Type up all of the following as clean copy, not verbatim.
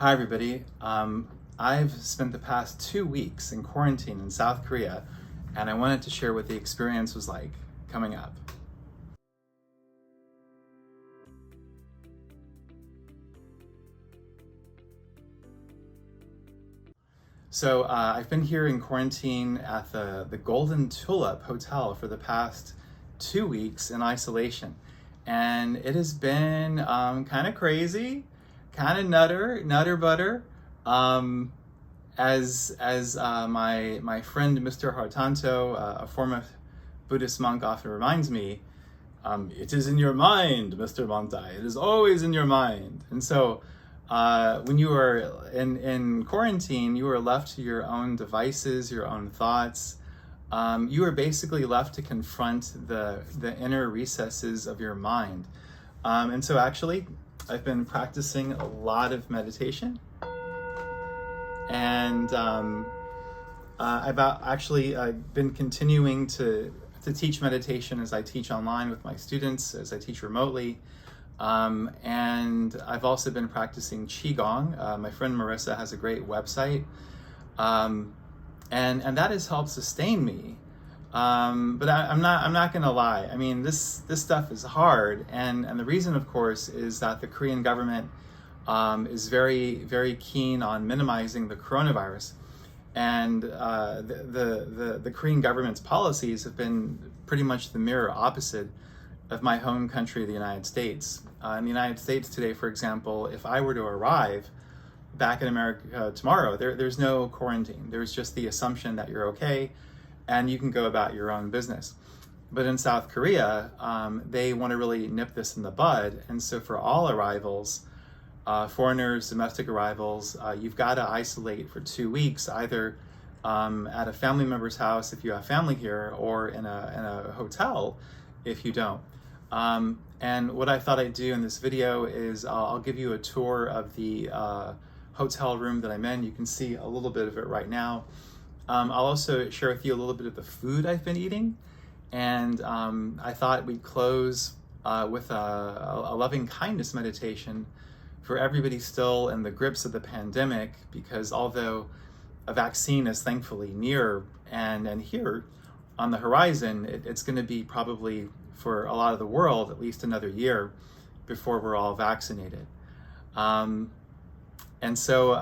Hi everybody. I've spent the past 2 weeks in quarantine in South Korea, and I wanted to share what the experience was like coming up. So I've been here in quarantine at the Golden Tulip Hotel for the past 2 weeks in isolation, and it has been kind of crazy, kind of nutter butter. Um, as my friend Mr. Hartanto, a former Buddhist monk, often reminds me, it is in your mind, Mr. Montai. It is always in your mind. And so when you are in quarantine, you are left to your own devices, your own thoughts. You are basically left to confront the inner recesses of your mind. And so actually, I've been practicing a lot of meditation. And I've actually been continuing to teach meditation as I teach online with my students, as I teach remotely. And I've also been practicing Qigong. My friend Marissa has a great website. And that has helped sustain me. But I'm not gonna lie. I mean, this stuff is hard. And the reason, of course, is that the Korean government is very, very keen on minimizing the coronavirus. And the Korean government's policies have been pretty much the mirror opposite of my home country, the United States. In the United States today, for example, if I were to arrive back in America tomorrow, there's no quarantine. There's just the assumption that you're okay and you can go about your own business. But in South Korea, they want to really nip this in the bud. And so for all arrivals, foreigners, domestic arrivals, you've got to isolate for 2 weeks, either at a family member's house if you have family here, or in a hotel if you don't. And what I thought I'd do in this video is I'll give you a tour of the hotel room that I'm in. You can see a little bit of it right now. I'll also share with you a little bit of the food I've been eating. And I thought we'd close with a loving kindness meditation for everybody still in the grips of the pandemic, because although a vaccine is thankfully near and here on the horizon, it's going to be probably for a lot of the world at least another year before we're all vaccinated. And so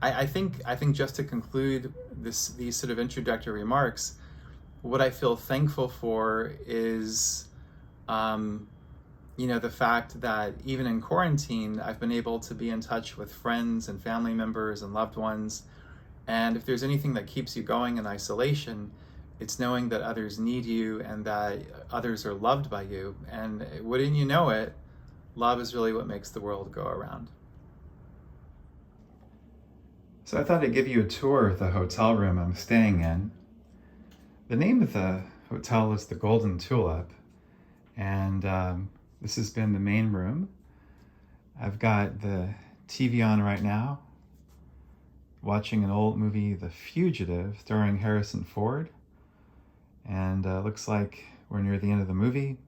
I think just to conclude these sort of introductory remarks, what I feel thankful for is the fact that even in quarantine, I've been able to be in touch with friends and family members and loved ones. And if there's anything that keeps you going in isolation, it's knowing that others need you and that others are loved by you. And wouldn't you know it, love is really what makes the world go around. So I thought I'd give you a tour of the hotel room I'm staying in. The name of the hotel is the Golden Tulip. And this has been the main room. I've got the TV on right now, watching an old movie, The Fugitive, starring Harrison Ford. And looks like we're near the end of the movie.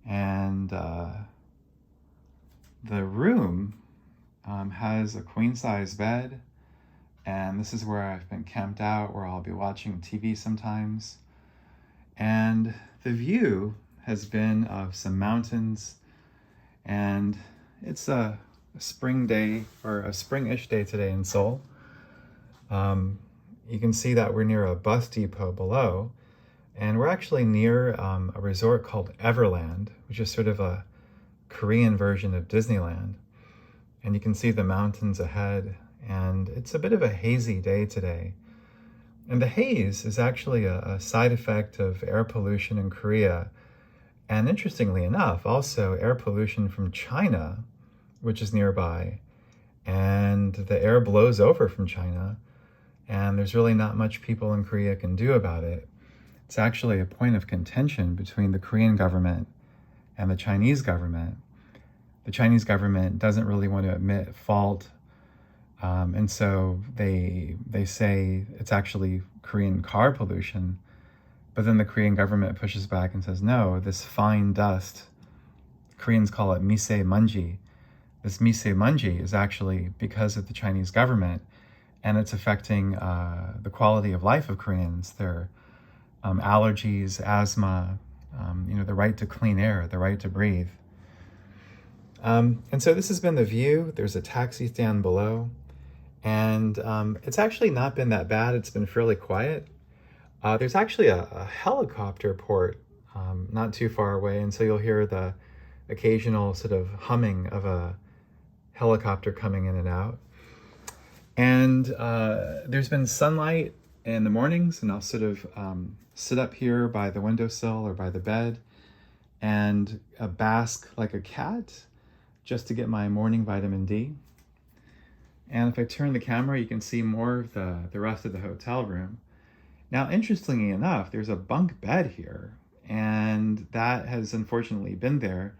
And the room has a queen-size bed. And this is where I've been camped out, where I'll be watching TV sometimes. And the view has been of some mountains, and it's a spring day, or a spring-ish day today in Seoul. You can see that we're near a bus depot below, and we're actually near a resort called Everland, which is sort of a Korean version of Disneyland. And you can see the mountains ahead, and it's a bit of a hazy day today. And the haze is actually a side effect of air pollution in Korea. And interestingly enough, also air pollution from China, which is nearby. And the air blows over from China, and there's really not much people in Korea can do about it. It's actually a point of contention between the Korean government and the Chinese government. The Chinese government doesn't really want to admit fault, and so they say it's actually Korean car pollution. But then the Korean government pushes back and says, no, this fine dust, Koreans call it mise manji, this misemunji is actually because of the Chinese government, and it's affecting the quality of life of Koreans, their allergies, asthma, the right to clean air, the right to breathe. And so this has been the view. There's a taxi stand below, and it's actually not been that bad. It's been fairly quiet. There's actually a helicopter port not too far away, and so you'll hear the occasional sort of humming of a helicopter coming in and out. And there's been sunlight in the mornings, and I'll sort of sit up here by the windowsill or by the bed and bask like a cat just to get my morning vitamin D. And if I turn the camera, you can see more of the rest of the hotel room. Now, interestingly enough, there's a bunk bed here, and that has unfortunately been there,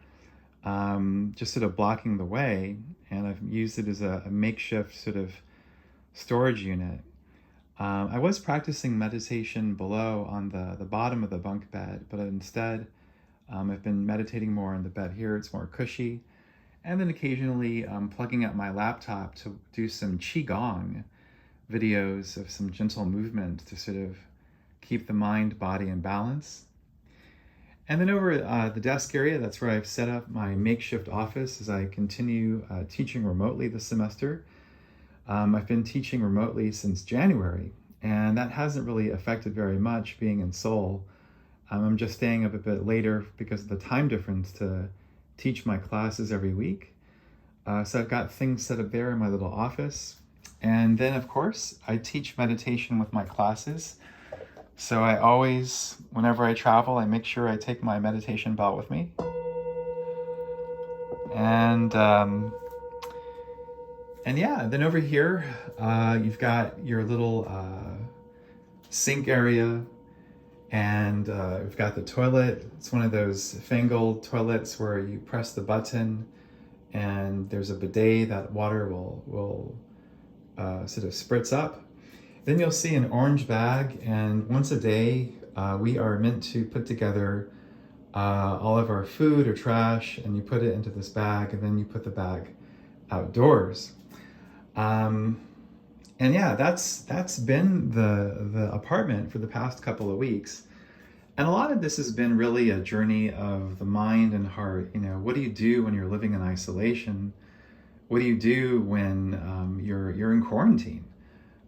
just sort of blocking the way, and I've used it as a makeshift sort of storage unit. I was practicing meditation below on the bottom of the bunk bed, but instead I've been meditating more on the bed here. It's more cushy, and then occasionally plugging up my laptop to do some qigong videos of some gentle movement to sort of keep the mind, body in balance. And then over the desk area, that's where I've set up my makeshift office as I continue teaching remotely this semester. I've been teaching remotely since January, and that hasn't really affected very much being in Seoul. I'm just staying up a bit later because of the time difference to teach my classes every week. So I've got things set up there in my little office. And then, of course, I teach meditation with my classes. So I always, whenever I travel, I make sure I take my meditation belt with me. And yeah, then over here, you've got your little sink area, and we've got the toilet. It's one of those fangled toilets where you press the button and there's a bidet that water will sort of spritz up. Then you'll see an orange bag, and once a day we are meant to put together all of our food or trash, and you put it into this bag, and then you put the bag outdoors. And yeah, that's been the apartment for the past couple of weeks. And a lot of this has been really a journey of the mind and heart. What do you do when you're living in isolation? What do you do when you're in quarantine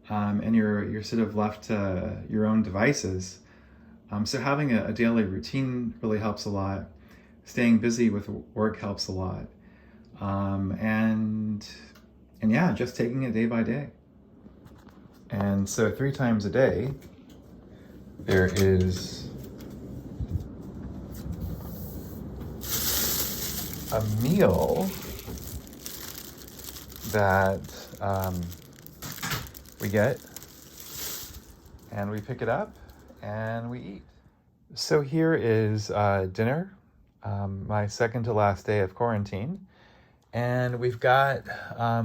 and you're sort of left to your own devices? So having a daily routine really helps a lot. Staying busy with work helps a lot. And yeah, just taking it day by day. And so 3 times a day, there is a meal that we get, and we pick it up and we eat. So here is dinner, my second to last day of quarantine. And we've got,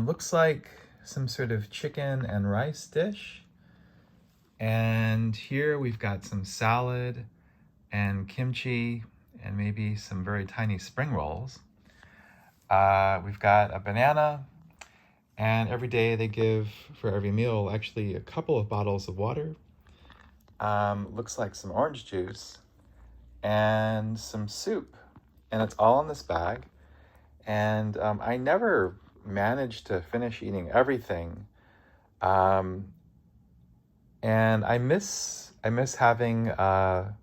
looks like some sort of chicken and rice dish. And here we've got some salad and kimchi and maybe some very tiny spring rolls. We've got a banana, and every day they give, for every meal, actually a couple of bottles of water. Looks like some orange juice and some soup. And it's all in this bag. And I never managed to finish eating everything. And I miss having the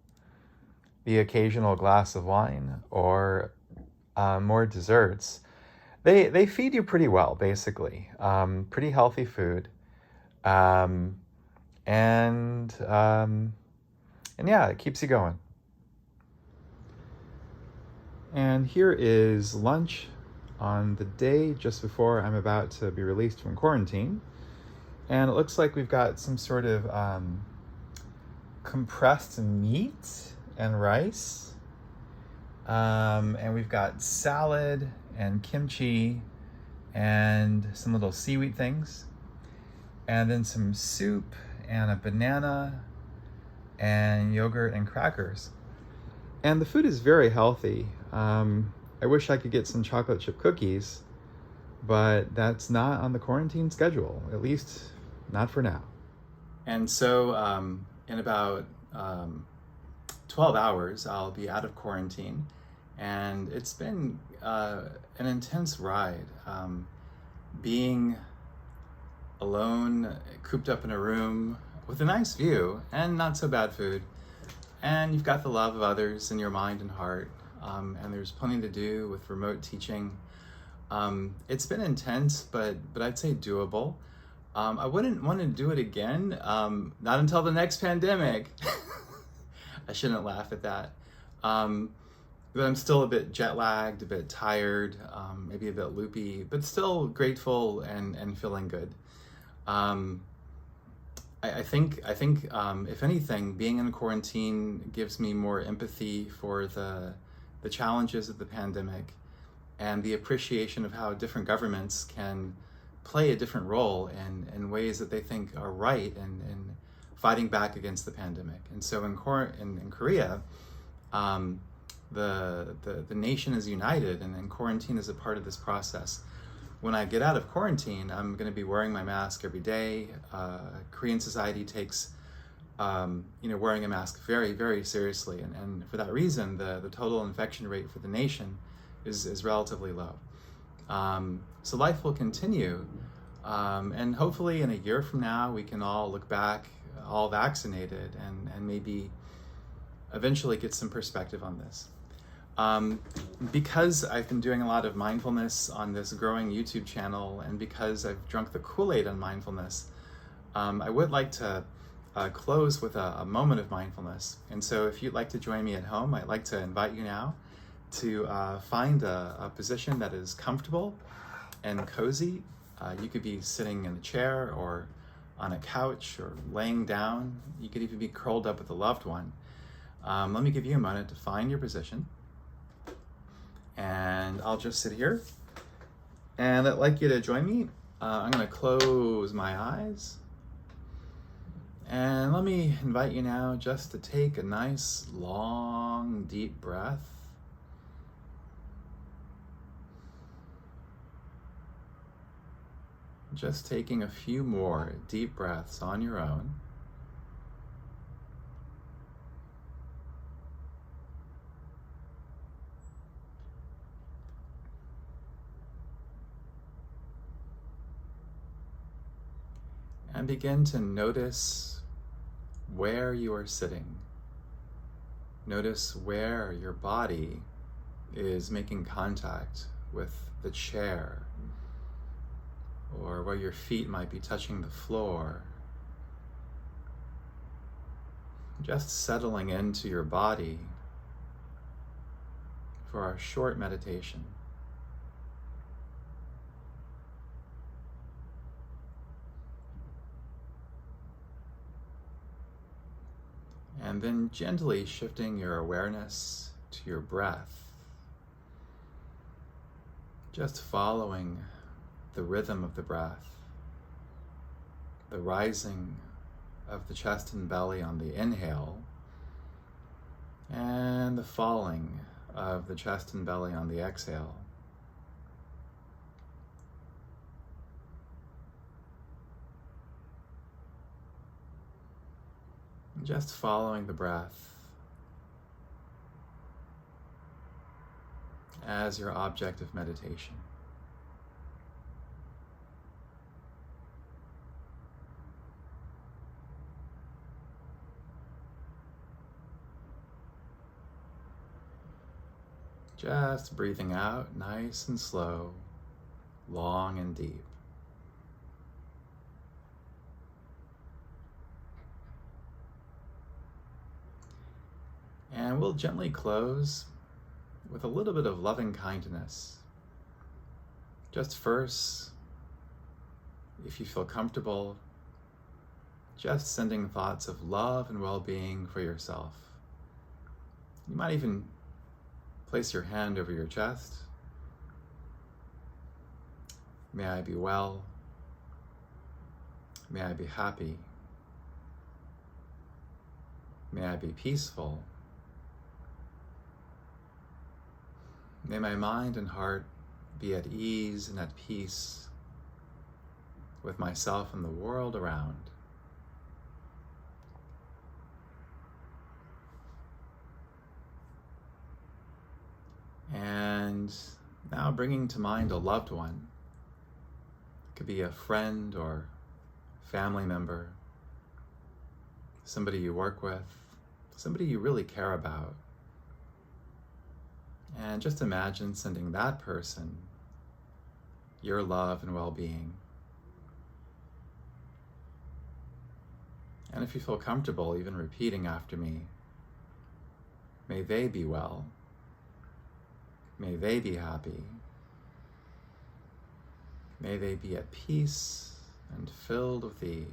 occasional glass of wine or more desserts. They feed you pretty well, basically. Pretty healthy food. And yeah, it keeps you going. And here is lunch on the day just before I'm about to be released from quarantine. And it looks like we've got some sort of compressed meat and rice. And we've got salad and kimchi and some little seaweed things. And then some soup and a banana and yogurt and crackers. And the food is very healthy. I wish I could get some chocolate chip cookies, but that's not on the quarantine schedule, at least not for now. And so in about 12 hours, I'll be out of quarantine. And it's been an intense ride. Being alone, cooped up in a room with a nice view and not so bad food. And you've got the love of others in your mind and heart. And there's plenty to do with remote teaching. It's been intense, but I'd say doable. I wouldn't want to do it again, not until the next pandemic. I shouldn't laugh at that. But I'm still a bit jet lagged, a bit tired, maybe a bit loopy, but still grateful and feeling good. I think if anything, being in quarantine gives me more empathy for the challenges of the pandemic and the appreciation of how different governments can play a different role in ways that they think are right in fighting back against the pandemic. And so in Korea, the nation is united, and quarantine is a part of this process. When I get out of quarantine, I'm going to be wearing my mask every day. Korean society takes wearing a mask very, very seriously, and for that reason, the total infection rate for the nation is relatively low. So life will continue, and hopefully in a year from now, we can all look back all vaccinated and maybe eventually get some perspective on this. Because I've been doing a lot of mindfulness on this growing YouTube channel, and because I've drunk the Kool-Aid on mindfulness, I would like to close with a moment of mindfulness. And so if you'd like to join me at home, I'd like to invite you now to find a position that is comfortable and cozy. You could be sitting in a chair or on a couch or laying down. You could even be curled up with a loved one. Let me give you a moment to find your position. And I'll just sit here. And I'd like you to join me. I'm going to close my eyes. And let me invite you now just to take a nice, long, deep breath. Just taking a few more deep breaths on your own. And begin to notice where you are sitting. Notice where your body is making contact with the chair, or where your feet might be touching the floor. Just settling into your body for our short meditation. And then gently shifting your awareness to your breath. Just following the rhythm of the breath, the rising of the chest and belly on the inhale, and the falling of the chest and belly on the exhale. Just following the breath as your object of meditation. Just breathing out nice and slow, long and deep. And we'll gently close with a little bit of loving kindness. Just first, if you feel comfortable, just sending thoughts of love and well-being for yourself. You might even place your hand over your chest. May I be well. May I be happy. May I be peaceful. May my mind and heart be at ease and at peace with myself and the world around. And now bringing to mind a loved one. It could be a friend or family member, somebody you work with, somebody you really care about. And just imagine sending that person your love and well-being. And if you feel comfortable, even repeating after me, may they be well. May they be happy. May they be at peace and filled with ease.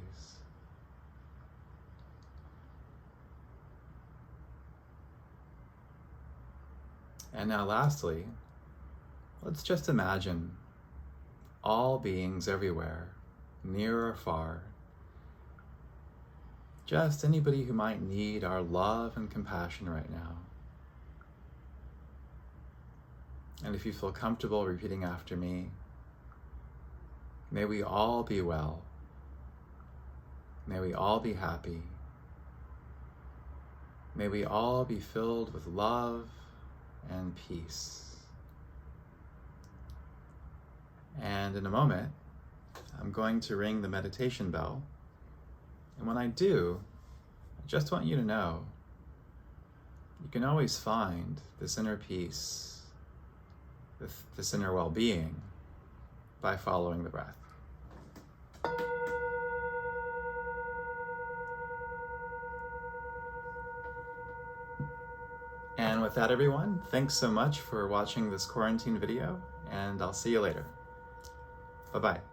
And now lastly, let's just imagine all beings everywhere, near or far, just anybody who might need our love and compassion right now. And if you feel comfortable repeating after me, may we all be well. May we all be happy. May we all be filled with love and peace. And in a moment, I'm going to ring the meditation bell. And when I do, I just want you to know, you can always find this inner peace, this inner well-being by following the breath. And with that, everyone, thanks so much for watching this quarantine video, and I'll see you later. Bye-bye.